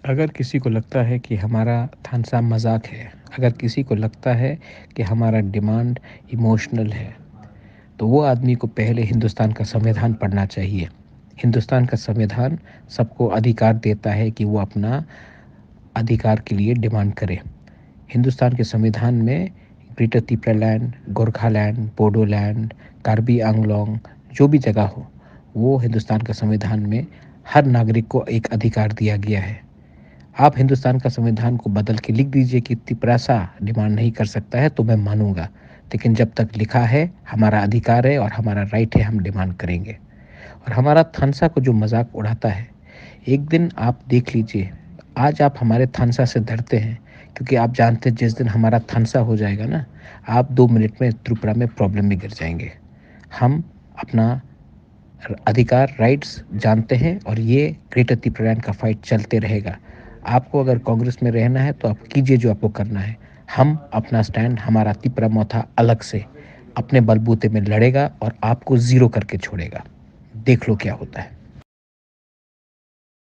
अगर किसी को लगता है कि हमारा थानसा मजाक है, अगर किसी को लगता है कि हमारा डिमांड इमोशनल है, तो वो आदमी को पहले हिंदुस्तान का संविधान पढ़ना चाहिए। हिंदुस्तान का संविधान सबको अधिकार देता है कि वो अपना अधिकार के लिए डिमांड करे। हिंदुस्तान के संविधान में ग्रेटर त्रिपुरालैंड, गोरखालैंड, बोडोलैंड, कार्बी आंगलोंग जो भी जगह हो, वो हिंदुस्तान का संविधान में हर नागरिक को एक अधिकार दिया गया है। आप हिंदुस्तान का संविधान को बदल के लिख दीजिए कि तिपरासा डिमांड नहीं कर सकता है तो मैं मानूंगा, लेकिन जब तक लिखा है हमारा अधिकार है और हमारा राइट है, हम डिमांड करेंगे। और हमारा थानसा को जो मजाक उड़ाता है, एक दिन आप देख लीजिए, आज आप हमारे थानसा से डरते हैं क्योंकि आप जानते हैं जिस दिन हमारा थानसा हो जाएगा ना, आप 2 मिनट में त्रिपुरा में प्रॉब्लम में गिर जाएंगे। हम अपना अधिकार राइट्स जानते हैं और ये ग्रेटर त्रिपुरालैंड का फाइट चलते रहेगा। आपको अगर कांग्रेस में रहना है तो आप कीजिए जो आपको करना है। हम अपना स्टैंड, हमारा त्रिपुरा मोथा अलग से अपने बलबूते में लड़ेगा और आपको ज़ीरो करके छोड़ेगा। देख लो क्या होता है।